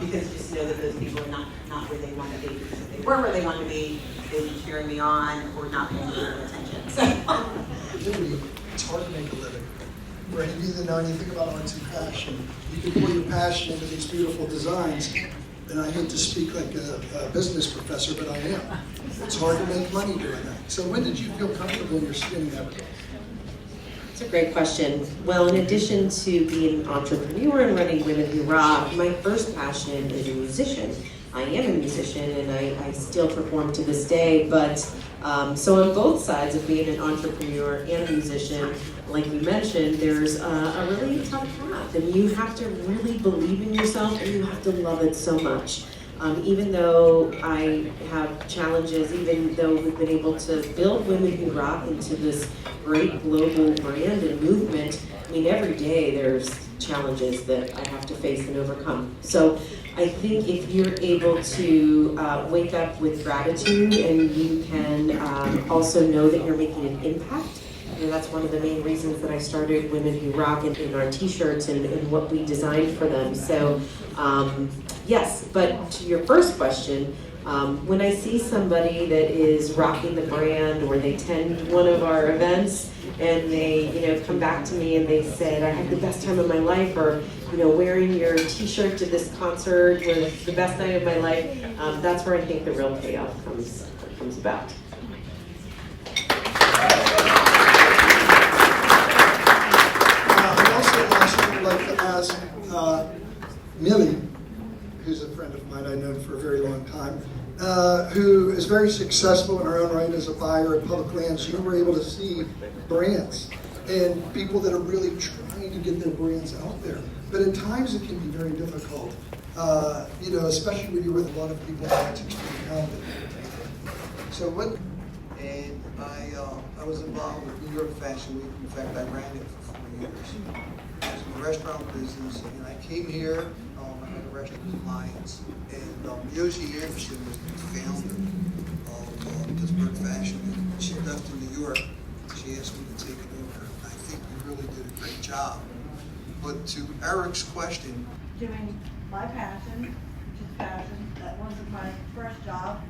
because you just know that those people are not where they want to be. Because if they were where they want to be, they'd be cheering me on or not paying me any attention. So. It's hard to make a living. Right? You either know anything about arts and passion. You can put your passion into these beautiful designs. And I hate to speak like a business professor, but I am. It's hard to make money doing that. So when did you feel comfortable in your skin and everything? That's a great question. Well, in addition to being an entrepreneur and running Women Who Rock, my first passion is a musician. I am a musician and I still perform to this day, but so on both sides of being an entrepreneur and a musician, like you mentioned, there's a really tough path, and you have to really believe in yourself and you have to love it so much. Even though I have challenges, even though we've been able to build Women Who Rock into this great global brand and movement, I mean, every day there's challenges that I have to face and overcome. So I think if you're able to wake up with gratitude and you can also know that you're making an impact, and that's one of the main reasons that I started Women Who Rock in our t-shirts and what we designed for them. So yes, but to your first question, when I see somebody that is rocking the brand or they attend one of our events and they come back to me and they said, I had the best time of my life, or wearing your t-shirt to this concert was the best night of my life, that's where I think the real payoff comes about. I'd like to ask Millie, who's a friend of mine I've known for a very long time, who is very successful in her own right as a buyer at public lands. You were able to see brands and people that are really trying to get their brands out there. But at times it can be very difficult, especially when you're with a lot of people that's extremely talented. So what? And I was involved with New York Fashion Week. In fact, I ran it for 4 years. I was in the restaurant business, and I came here. I had a restaurant in Lions, and Yoshi Anderson was the founder of Pittsburgh Fashion. And she left to New York. She asked me to take it over. I think we really did a great job. But to Eric's question, doing my passion, which is fashion, that wasn't my first job.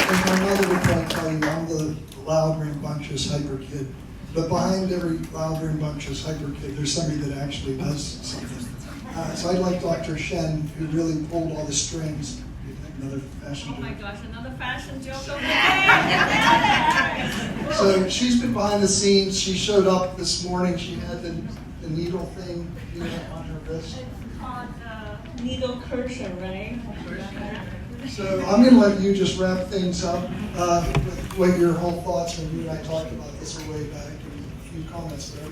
As my mother would probably tell you, I'm the loud, rambunctious hyper kid. But behind every loud, rambunctious hyper kid, there's somebody that actually does something. So I'd like Dr. Shen, who really pulled all the strings. Another fashion joke. Oh my gosh, another fashion joke. Okay. So she's been behind the scenes. She showed up this morning. She had the needle thing on her wrist. It's called needle cursion, right? So I'm going to let you just wrap things up with what your whole thoughts when you and I talked about this a way back and a few comments there.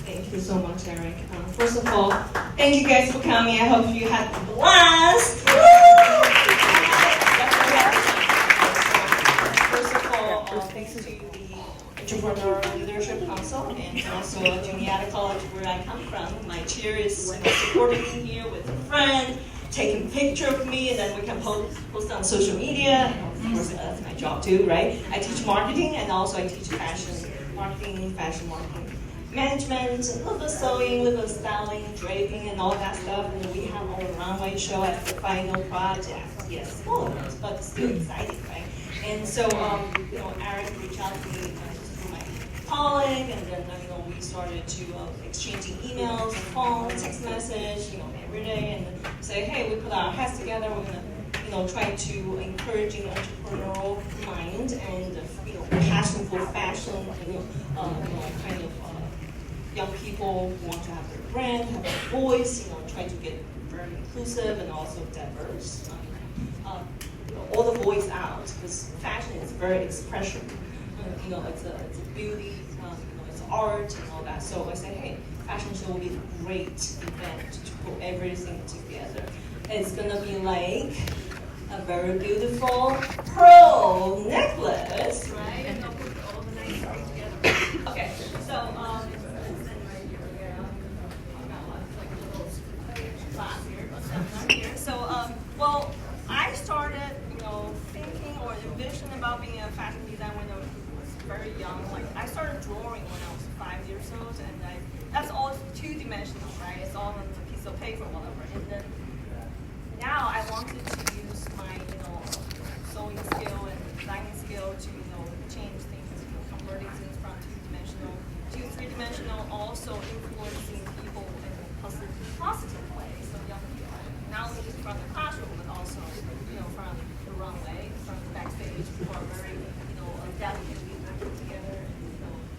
Thank you so much, Eric. First of all, thank you guys for coming. I hope you had a blast. First of all, thanks to the Entrepreneurial Leadership Council and also Juniata College where I come from. My chair is supporting me here with a friend, taking a picture of me, and then we can post on social media. And of course, that's my job too, right? I teach marketing and also I teach fashion marketing management, a little bit of sewing, a little bit of styling, draping, and all that stuff. And we have our runway show at the final project. Yes, small amounts, but still exciting, right? And so, Eric reached out to me through my colleague, and then we started to exchanging emails, phone, text message, every day, and say, hey, we put our heads together. We're gonna, try to encourage an entrepreneurial mind and passion for fashion, kind of. Young people who want to have their brand, have their voice, try to get very inclusive and also diverse. All the voice out, because fashion is very expression. It's a beauty, it's art and all that. So I said, hey, fashion show will be a great event to put everything together. It's gonna be like a very beautiful pearl necklace, right? And I'll put all the nice things together. Okay, so So, I started, thinking or envisioning about being a fashion designer when I was very young. Like, I started drawing when I was 5 years old, and that's all two-dimensional, right? It's all on the piece so pay for whatever. And then now I wanted to use my, sewing skill and designing skill to, change things, converting things from two-dimensional to three-dimensional, also influencing people in a positive way. So young people, not only just from the classroom, but also, from the runway, from the backstage, people are very, delicately working together and,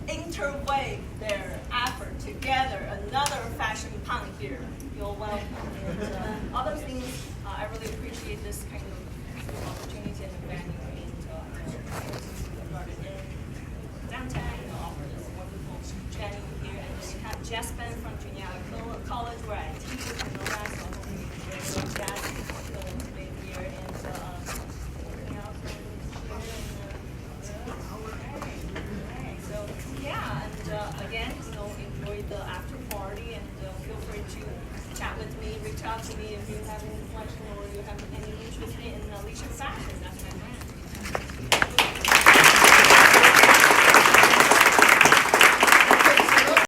interweigh their effort together. Another fashion pun here. You're welcome. And other things, I really appreciate this kind of opportunity and venue. And started in downtown, offer this wonderful venue here. And then we have Jess Ben from Junior College where I teach and all that. So hopefully you can bring Jess here and anything else from here. So yeah, and again, enjoy the after party and feel free to chat with me, reach out to me if you have any question or you have any interest in leisure fashion. That's